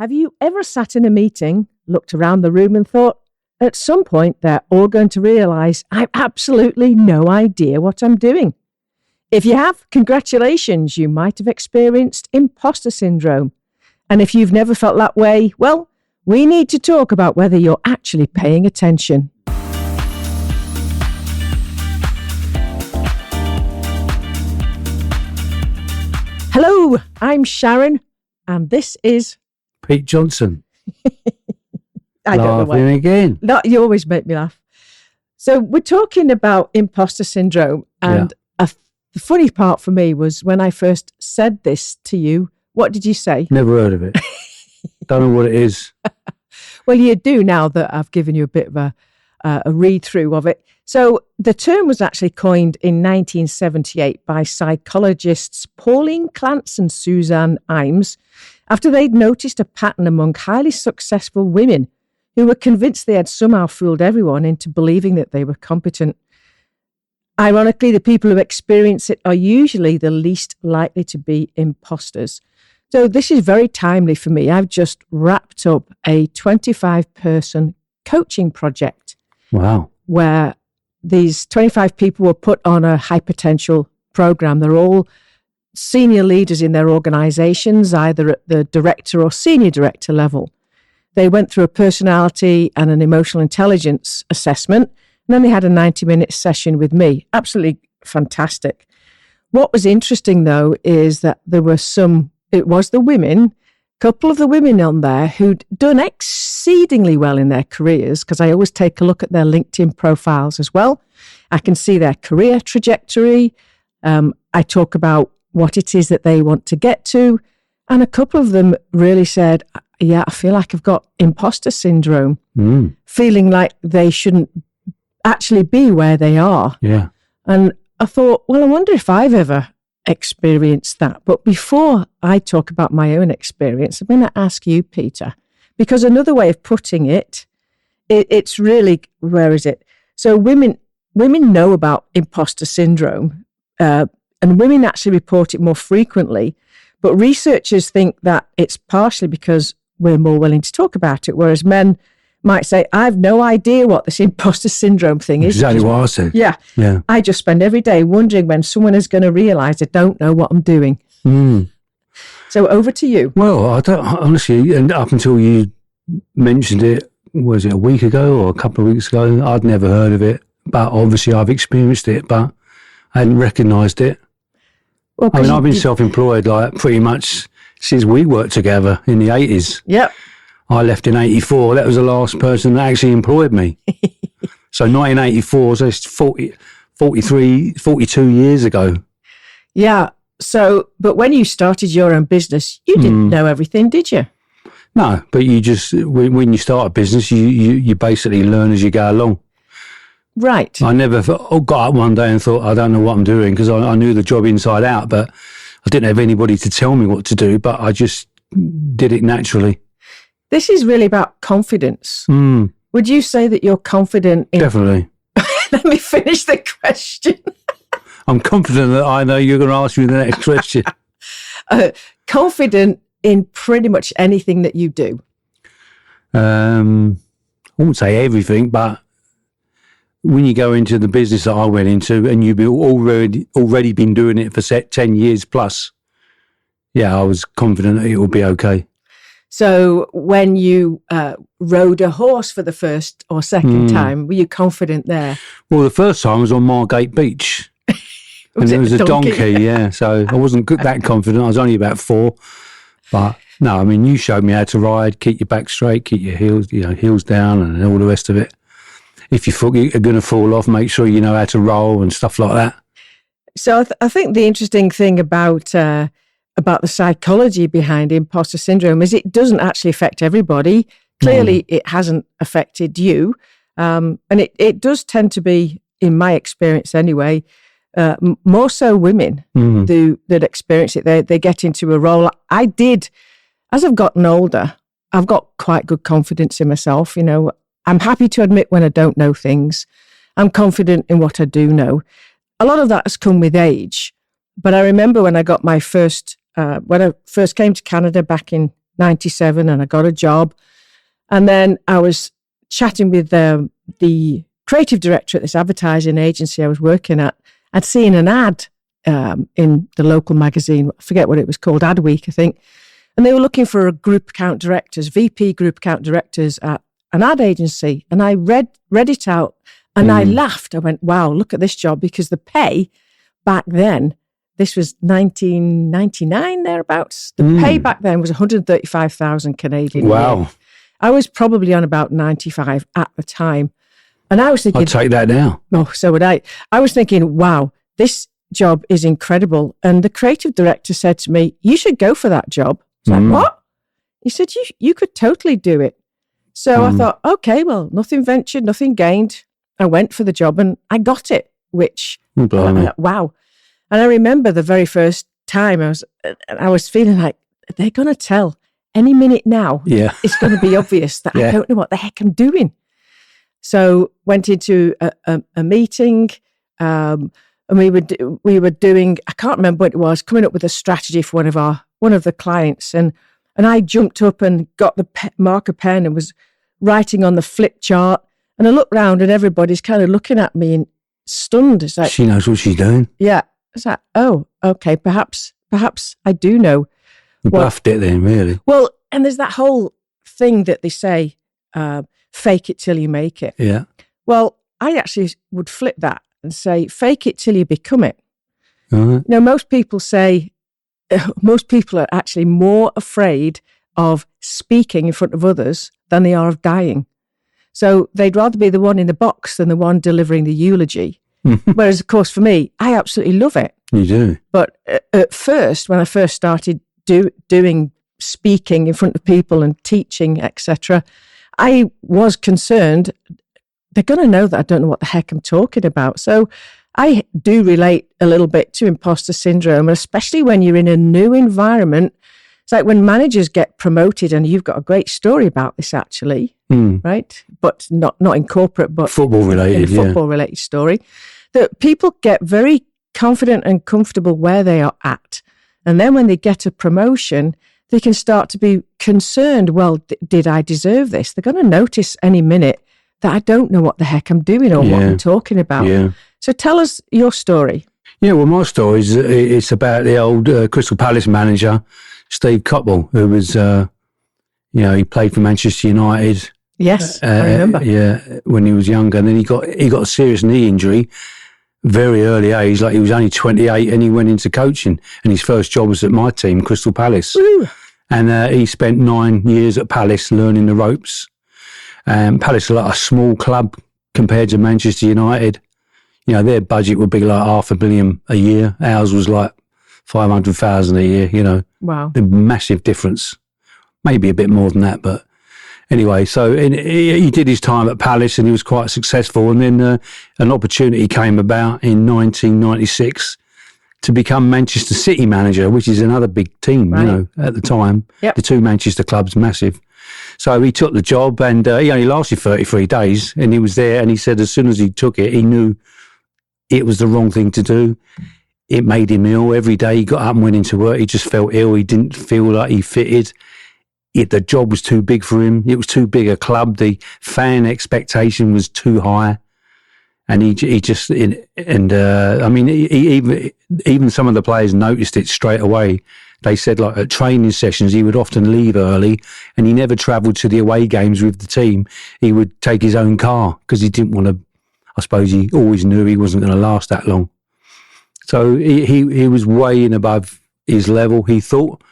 Have you ever sat in a meeting, looked around the room and thought, at some point they're all going to realise I've absolutely no idea what I'm doing? If you have, congratulations, you might have experienced imposter syndrome. And if you've never felt that way, well, we need to talk about whether you're actually paying attention. Hello, I'm Sharon, and this is Pete Johnson. I don't know why. Again. No, you always make me laugh. So we're talking about imposter syndrome, and the funny part for me was when I first said this to you. What did you say? Never heard of it. Don't know what it is. Well, you do now that I've given you a bit of a read through of it. So the term was actually coined in 1978 by psychologists Pauline Clance and Suzanne Imes after they'd noticed a pattern among highly successful women who were convinced they had somehow fooled everyone into believing that they were competent. Ironically, the people who experience it are usually the least likely to be imposters. So this is very timely for me. I've just wrapped up a 25-person coaching project. Wow. Where these 25 people were put on a high potential program. They're all senior leaders in their organizations, either at the director or senior director level. They went through a personality and an emotional intelligence assessment, and then they had a 90-minute session with me. Absolutely fantastic. What was interesting, though, is that there were a couple of the women on there who'd done exceedingly well in their careers, because I always take a look at their LinkedIn profiles as well. I can see their career trajectory. I talk about what it is that they want to get to. And a couple of them really said, yeah, I feel like I've got imposter syndrome, feeling like they shouldn't actually be where they are. Yeah. And I thought, well, I wonder if I've ever experienced that. But before I talk about my own experience, I'm going to ask you, Peter, because another way of putting it's really, where is it? So women know about imposter syndrome, and women actually report it more frequently, but researchers think that it's partially because we're more willing to talk about it, whereas men might say, I've no idea what this imposter syndrome thing is. Exactly what I said. Yeah. I just spend every day wondering when someone is going to realise I don't know what I'm doing. So over to you. Well, I don't, honestly, and up until you mentioned it, was it a week ago or a couple of weeks ago? I'd never heard of it, but obviously I've experienced it, but I hadn't recognised it. Well, I mean, I've been self-employed like pretty much since we worked together in the 80s. Yep. I left in 84. That was the last person that actually employed me. So 1984, so it's 42 years ago. Yeah. So, but when you started your own business, you didn't know everything, did you? No, but you just, when you start a business, you basically learn as you go along. Right. I never got up one day and thought, I don't know what I'm doing, because I knew the job inside out, but I didn't have anybody to tell me what to do, but I just did it naturally. This is really about confidence. Would you say that you're confident in... Definitely. Let me finish the question. I'm confident that I know you're going to ask me the next question. Confident in pretty much anything that you do. I won't say everything, but when you go into the business that I went into and you've already been doing it for 10 years plus, yeah, I was confident that it would be okay. So when you rode a horse for the first or second time, were you confident there? Well, the first time was on Margate Beach. And it was a donkey, yeah. So I wasn't that confident. I was only about 4. But no, I mean, you showed me how to ride, keep your back straight, keep your heels down and all the rest of it. If you thought you're going to fall off, make sure you know how to roll and stuff like that. So I think the interesting thing about the psychology behind imposter syndrome is it doesn't actually affect everybody. Clearly, it hasn't affected you. And it does tend to be, in my experience anyway, more so women that experience it. They get into a role. I did, as I've gotten older, I've got quite good confidence in myself. You know, I'm happy to admit when I don't know things. I'm confident in what I do know. A lot of that has come with age. But I remember when I got my first, when I first came to Canada back in 97 and I got a job. And then I was chatting with the creative director at this advertising agency I was working at. I'd seen an ad in the local magazine. I forget what it was called, Ad Week, I think. And they were looking for a group account directors, VP group account directors at an ad agency. And I read it out and I laughed. I went, wow, look at this job, because the pay back then, this was 1999 thereabouts. The pay back then was 135,000 Canadian. Wow. A year. I was probably on about 95 at the time. And I was thinking, I'd take that now. Oh, so would I. I was thinking, wow, this job is incredible. And the creative director said to me, you should go for that job. I was like, what? He said, you could totally do it. So I thought, okay, well, nothing ventured, nothing gained. I went for the job and I got it, which, wow. And I remember the very first time I was feeling like, they're going to tell any minute now. Yeah. It's going to be obvious that I don't know what the heck I'm doing. So went into a meeting, and we were doing, I can't remember what it was, coming up with a strategy for one of the clients, and I jumped up and got the marker pen and was writing on the flip chart, and I looked round and everybody's kind of looking at me and stunned. It's like, she knows what she's doing. Yeah, it's like, oh, okay, perhaps I do know. You bluffed it then, really. Well, and there's that whole thing that they say. Fake it till you make it. Yeah. Well, I actually would flip that and say, fake it till you become it. Uh-huh. Most people are actually more afraid of speaking in front of others than they are of dying. So they'd rather be the one in the box than the one delivering the eulogy. Whereas, of course, for me, I absolutely love it. You do. But at first, when I first started doing speaking in front of people and teaching, etc., I was concerned, they're going to know that I don't know what the heck I'm talking about. So I do relate a little bit to imposter syndrome, especially when you're in a new environment. It's like when managers get promoted, and you've got a great story about this actually, right? But not in corporate, but football related, football related story. That people get very confident and comfortable where they are at. And then when they get a promotion, they can start to be concerned, well, did I deserve this? They're going to notice any minute that I don't know what the heck I'm doing or what I'm talking about. Yeah. So tell us your story. Yeah, well, my story is it's about the old Crystal Palace manager, Steve Coppell, who was, he played for Manchester United. Yes, I remember. Yeah, when he was younger. And then he got a serious knee injury very early age, like he was only 28, and he went into coaching, and his first job was at my team, Crystal Palace. Woo. And he spent 9 years at Palace learning the ropes. Palace is like a small club compared to Manchester United. Their budget would be like $500 million a year. Ours was like 500,000 a year, Wow. The massive difference. Maybe a bit more than that, but anyway, so he did his time at Palace and he was quite successful. And then an opportunity came about in 1996 to become Manchester City manager, which is another big team, at the time. Yep. The two Manchester clubs, massive. So he took the job and he only lasted 33 days and he was there, and he said as soon as he took it, he knew it was the wrong thing to do. It made him ill. Every day he got up and went into work, he just felt ill. He didn't feel like he fitted. The job was too big for him. It was too big a club. The fan expectation was too high. And even some of the players noticed it straight away. They said, like, at training sessions, he would often leave early and he never travelled to the away games with the team. He would take his own car because he didn't want to, I suppose he always knew he wasn't going to last that long. So he was way in above his level, he thought.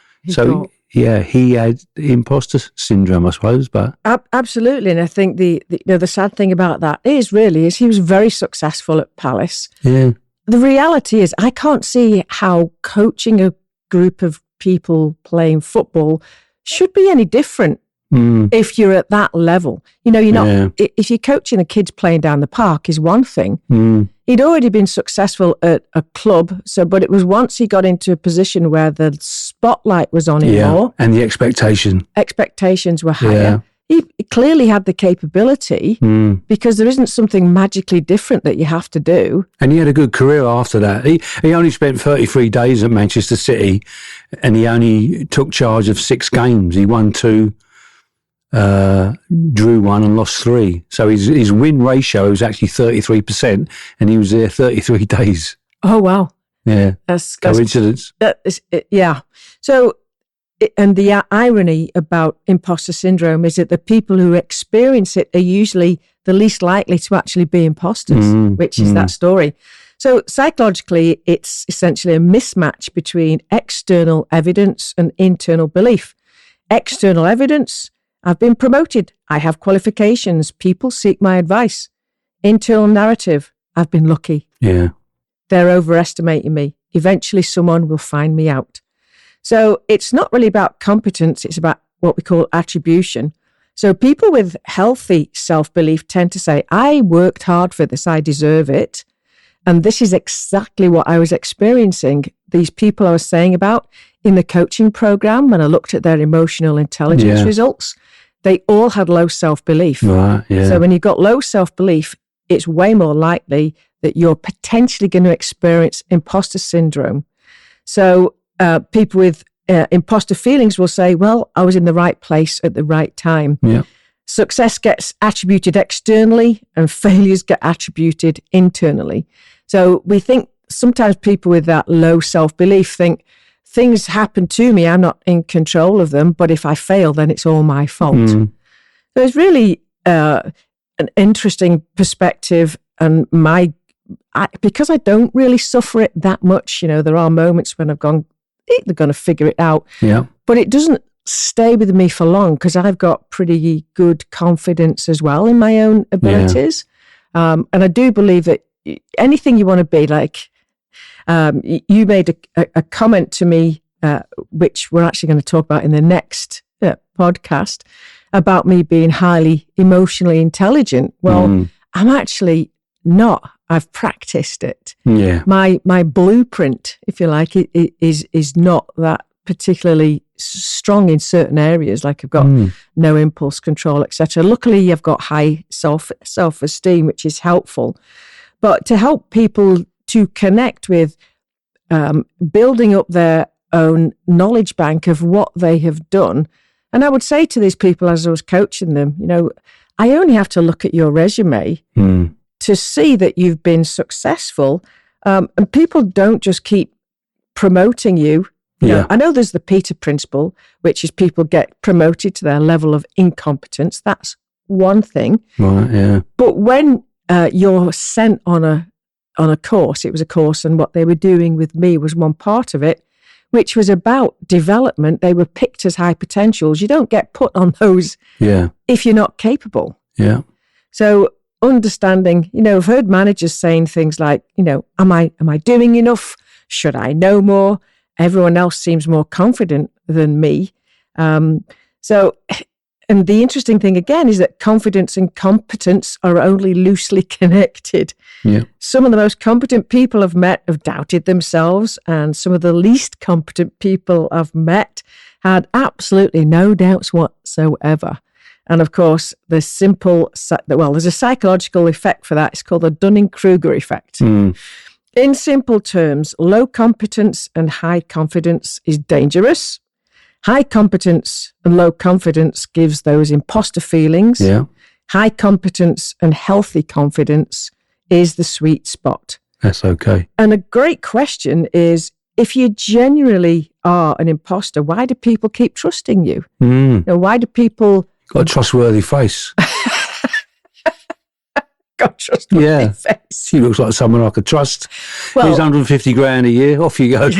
Yeah, he had imposter syndrome, I suppose. But absolutely, and I think the sad thing about that is he was very successful at Palace. Yeah. The reality is, I can't see how coaching a group of people playing football should be any different if you're at that level. You're not. If you're coaching the kids playing down the park is one thing. He'd already been successful at a club, but it was once he got into a position where the spotlight was on him more. And the expectations were higher. he clearly had the capability because there isn't something magically different that you have to do. And he had a good career after that. He only spent 33 days at Manchester City, and he only took charge of 6 games. He won 2, drew 1 and lost 3. So his win ratio was actually 33%, and he was there 33 days. Oh, wow. Yeah. That's coincidence. Yeah. So, and the irony about imposter syndrome is that the people who experience it are usually the least likely to actually be imposters, which is that story. So psychologically, it's essentially a mismatch between external evidence and internal belief. External evidence: I've been promoted, I have qualifications, people seek my advice. Internal narrative: I've been lucky. Yeah. They're overestimating me. Eventually someone will find me out. So it's not really about competence, it's about what we call attribution. So people with healthy self-belief tend to say, I worked hard for this, I deserve it. And this is exactly what I was experiencing. These people I was saying about in the coaching program, when I looked at their emotional intelligence results, they all had low self-belief. Right, yeah. So when you've got low self-belief, it's way more likely that you're potentially going to experience imposter syndrome. So people with imposter feelings will say, well, I was in the right place at the right time. Yeah. Success gets attributed externally and failures get attributed internally. So we think sometimes people with that low self-belief think things happen to me, I'm not in control of them, but if I fail, then it's all my fault. So it's really an interesting perspective, and because I don't really suffer it that much, there are moments when I've gone, they're going to figure it out. Yeah. But it doesn't stay with me for long because I've got pretty good confidence as well in my own abilities. And I do believe that anything you want to be, like you made a comment to me, which we're actually going to talk about in the next podcast, about me being highly emotionally intelligent. Well, I'm actually not. I've practiced it. Yeah. My blueprint, if you like, is not that particularly strong in certain areas. Like I've got no impulse control, etc. Luckily, I've got high self-esteem, which is helpful. But to help people to connect with building up their own knowledge bank of what they have done, and I would say to these people as I was coaching them, I only have to look at your resume to see that you've been successful. And people don't just keep promoting you. I know there's the Peter principle, which is people get promoted to their level of incompetence. That's one thing. Right, yeah. But when you're sent on a course, it was a course, and what they were doing with me was one part of it, which was about development. They were picked as high potentials. You don't get put on those if you're not capable. Yeah. So understanding, I've heard managers saying things like, am I doing enough? Should I know more? Everyone else seems more confident than me. And the interesting thing again is that confidence and competence are only loosely connected. Yeah. Some of the most competent people I've met have doubted themselves, and some of the least competent people I've met had absolutely no doubts whatsoever. And of course, there's a psychological effect for that. It's called the Dunning-Kruger effect. In simple terms, low competence and high confidence is dangerous. High competence and low confidence gives those imposter feelings. Yeah. High competence and healthy confidence is the sweet spot. That's okay. And a great question is, if you genuinely are an imposter, why do people keep trusting you? Why do people... Got a trustworthy face. Got a trustworthy face. She looks like someone I could trust. Well, here's 150 grand a year. Off you go.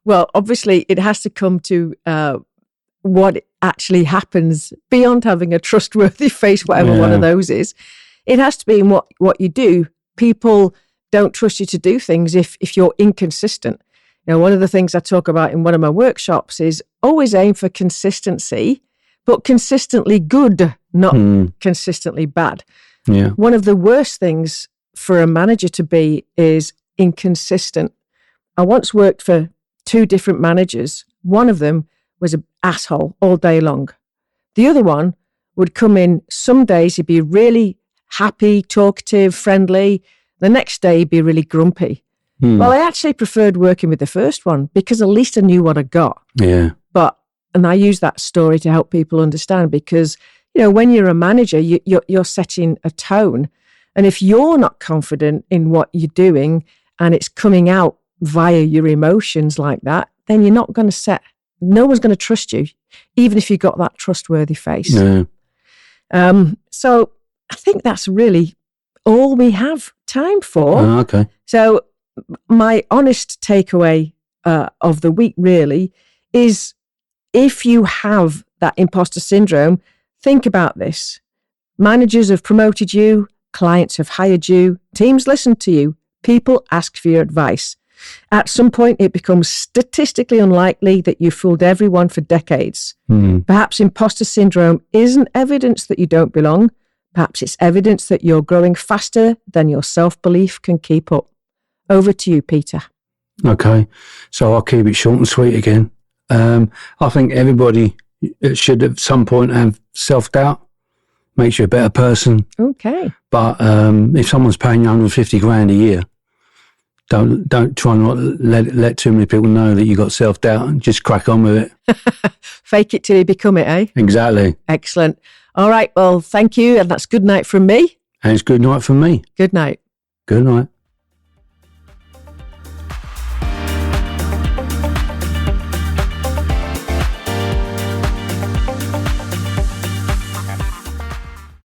Well, obviously, it has to come to what actually happens beyond having a trustworthy face, whatever one of those is. It has to be in what you do. People don't trust you to do things if you're inconsistent. One of the things I talk about in one of my workshops is always aim for consistency, but consistently good, not consistently bad. Yeah. One of the worst things for a manager to be is inconsistent. I once worked for 2 different managers. One of them was an asshole all day long. The other one would come in. Some days he'd be really happy, talkative, friendly. The next day he'd be really grumpy. Well, I actually preferred working with the first one because at least I knew what I got. Yeah. And I use that story to help people understand because, when you're a manager, you're setting a tone. And if you're not confident in what you're doing and it's coming out via your emotions like that, then you're not going to no one's going to trust you, even if you've got that trustworthy face. Yeah. So I think that's really all we have time for. Oh, okay. So my honest takeaway of the week really is if you have that imposter syndrome, think about this. Managers have promoted you, clients have hired you, teams listen to you, people ask for your advice. At some point, it becomes statistically unlikely that you fooled everyone for decades. Perhaps imposter syndrome isn't evidence that you don't belong. Perhaps it's evidence that you're growing faster than your self-belief can keep up. Over to you, Peter. Okay. So I'll keep it short and sweet again. I think everybody should at some point have self-doubt. Makes you a better person. Okay. But if someone's paying you 150 grand a year, don't try and not let too many people know that you got self-doubt and just crack on with it. Fake it till you become it, eh? Exactly. Excellent. All right. Well, thank you. And that's good night from me. And it's good night from me. Good night. Good night.